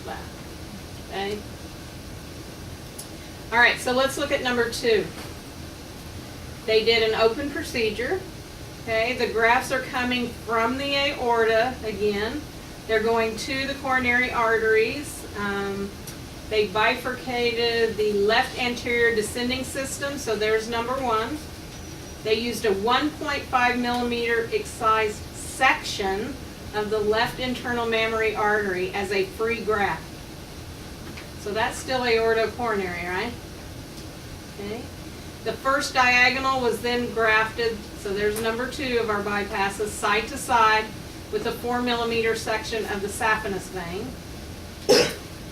with that. Okay? All right, so let's look at number 2. They did an open procedure. Okay, the grafts are coming from the aorta again. They're going to the coronary arteries. They bifurcated the left anterior descending system, so there's number 1. They used a 1.5 millimeter excised section of the left internal mammary artery as a free graft. So that's still aorta coronary, right? Okay. The first diagonal was then grafted, so there's number 2 of our bypasses, side to side with a 4 millimeter section of the saphenous vein.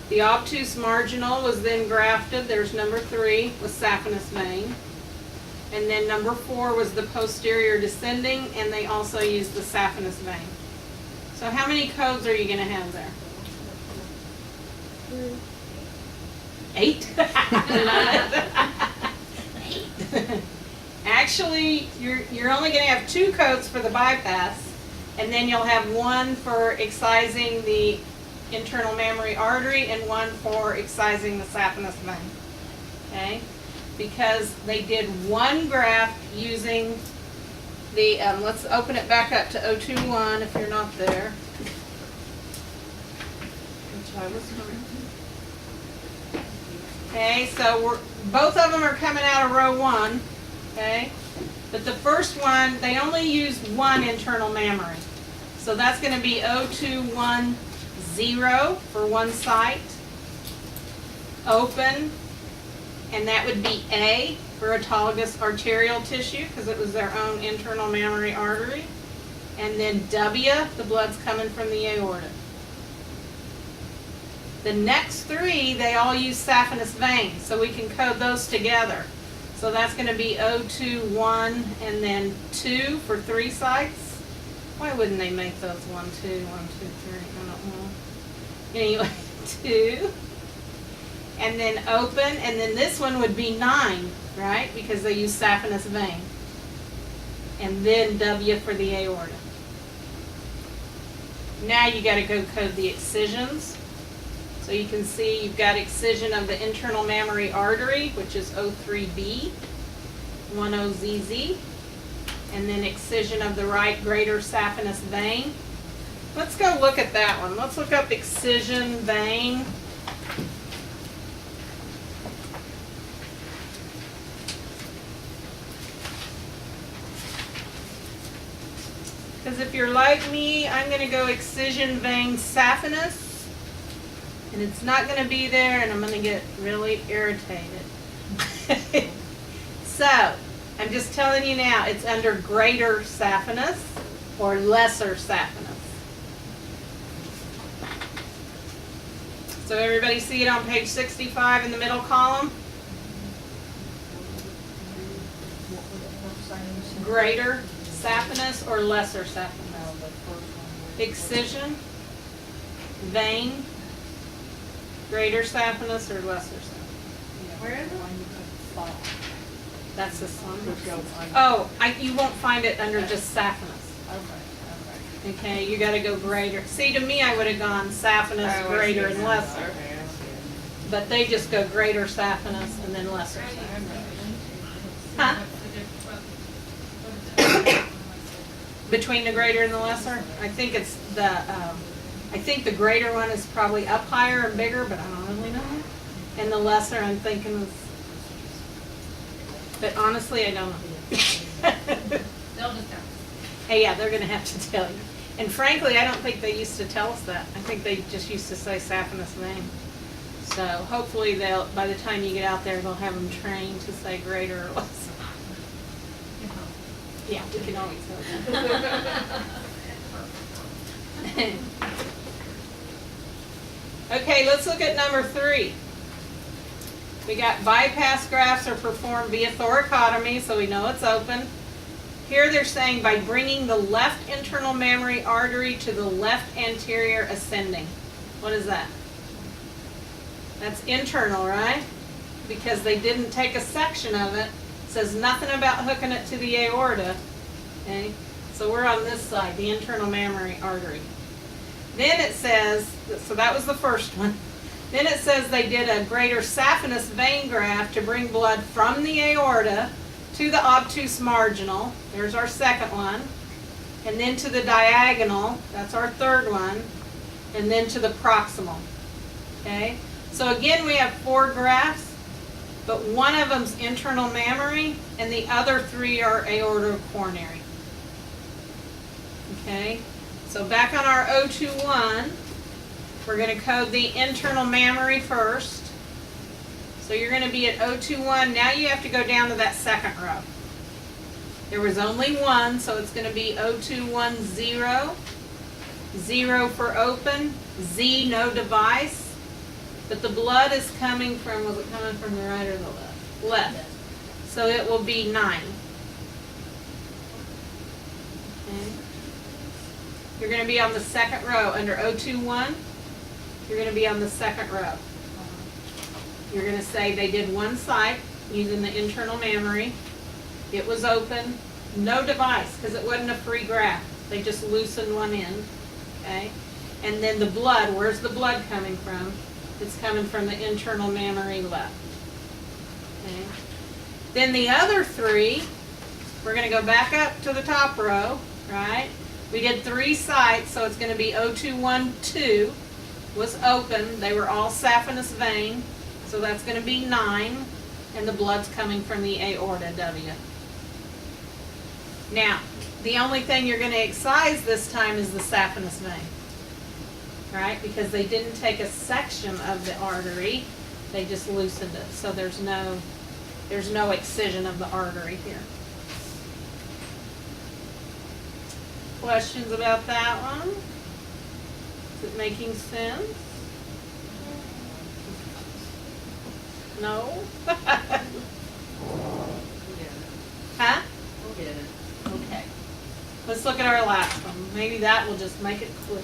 The obtuse marginal was then grafted, there's number 3, with saphenous vein. And then number 4 was the posterior descending, and they also used the saphenous vein. So how many codes are you going to have there? 8? Actually, you're only going to have 2 codes for the bypass, and then you'll have 1 for excising the internal mammary artery and 1 for excising the saphenous vein. Okay? Because they did 1 graft using the, let's open it back up to 021 if you're not there. Okay, so both of them are coming out of row 1, okay? But the first one, they only used 1 internal mammary. So that's going to be 0210 for one site, open, and that would be A for autologous arterial tissue because it was their own internal mammary artery, and then W, the blood's coming from the aorta. The next 3, they all use saphenous vein, so we can code those together. So that's going to be 021 and then 2 for 3 sites. Why wouldn't they make those 1, 2, 1, 2, 3? I don't know. Anyway, 2. And then open, and then this one would be 9, right? Because they use saphenous vein. And then W for the aorta. Now you got to go code the excisions. So you can see you've got excision of the internal mammary artery, which is 03B, 10ZZ, and then excision of the right greater saphenous vein. Let's go look at that one. Let's look up excision vein. Because if you're like me, I'm going to go excision vein saphenous. And it's not going to be there, and I'm going to get really irritated. So, I'm just telling you now, it's under greater saphenous or lesser saphenous. So everybody see it on page 65 in the middle column? Greater saphenous or lesser saphenous? Excision, vein, greater saphenous or lesser saphenous? Where is it? That's this one. Oh, you won't find it under just saphenous. Okay, you got to go greater. See, to me, I would have gone saphenous, greater, and lesser. But they just go greater saphenous and then lesser saphenous. Huh? Between the greater and the lesser? I think it's I think the greater one is probably up higher and bigger, but I don't really know. And the lesser, I'm thinking is, but honestly, I don't know. They'll just tell us. Hey, yeah, they're going to have to tell you. And frankly, I don't think they used to tell us that. I think they just used to say saphenous vein. So hopefully they'll, by the time you get out there, they'll have them trained to say greater or lesser. Yeah, we can always tell that. Okay, let's look at number 3. We got bypass grafts are performed via thoracotomy, so we know it's open. Here they're saying by bringing the left internal mammary artery to the left anterior ascending. What is that? That's internal, right? Because they didn't take a section of it. It says nothing about hooking it to the aorta. Okay? So we're on this side, the internal mammary artery. Then it says, so that was the first one. Then it says they did a greater saphenous vein graft to bring blood from the aorta to the obtuse marginal. There's our second one. And then to the diagonal. That's our third one. And then to the proximal. Okay? So again, we have 4 grafts, but one of them's internal mammary, and the other 3 are aortocoronary. Okay? So back on our 021, we're going to code the internal mammary first. So you're going to be at 021. Now you have to go down to that second row. There was only one, so it's going to be 0210. 0 for open, Z no device. But the blood is coming from, was it coming from the right or the left? Left. So it will be 9. Okay. You're going to be on the second row under 021. You're going to be on the second row. You're going to say they did one site using the internal mammary. It was open. No device, because it wasn't a free graft. They just loosened one end. Okay? And then the blood, where's the blood coming from? It's coming from the internal mammary left. Okay? Then the other 3, we're going to go back up to the top row, right? We did 3 sites, so it's going to be 0212 was open. They were all saphenous vein, so that's going to be 9, and the blood's coming from the aorta, W. Now, the only thing you're going to excise this time is the saphenous vein, right? Because they didn't take a section of the artery, they just loosened it. So there's no excision of the artery here. Questions about that one? Is it making sense? No? Huh? We'll get it. Okay. Let's look at our last one. Maybe that will just make it clear.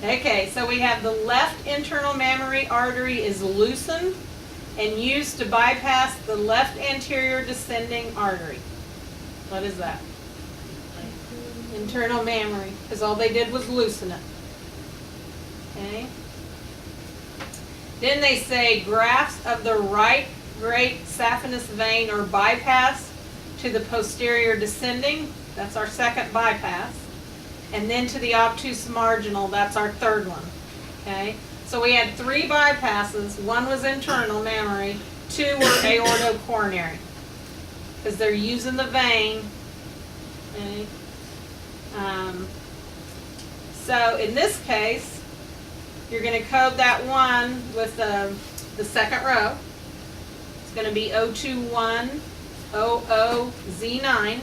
Okay, so we have the left internal mammary artery is loosened and used to bypass the left anterior descending artery. What is that? Internal mammary, because all they did was loosen it. Okay. Then they say grafts of the right great saphenous vein are bypassed to the posterior descending. That's our second bypass. And then to the obtuse marginal. That's our third one. Okay. So we had 3 bypasses. 1 was internal mammary. 2 were aortocoronary, because they're using the vein. Okay. So in this case, you're going to code that one with the second row. It's going to be 02100Z9,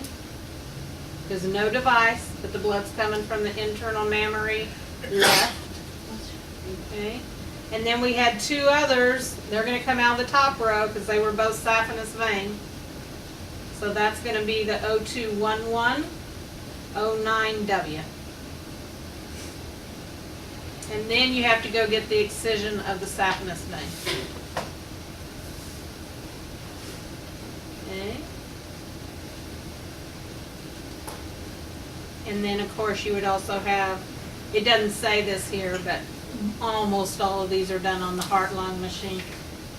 because no device, but the blood's coming from the internal mammary left. Okay. And then we had 2 others. They're going to come out of the top row because they were both saphenous vein. So that's going to be the 021109W. And then you have to go get the excision of the saphenous vein. Okay. And then of course you would also have, it doesn't say this here, but almost all of these are done on the heart-lung machine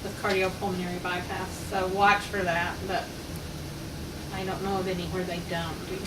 with cardiopulmonary bypass. So watch for that, but I don't know of any where they don't do.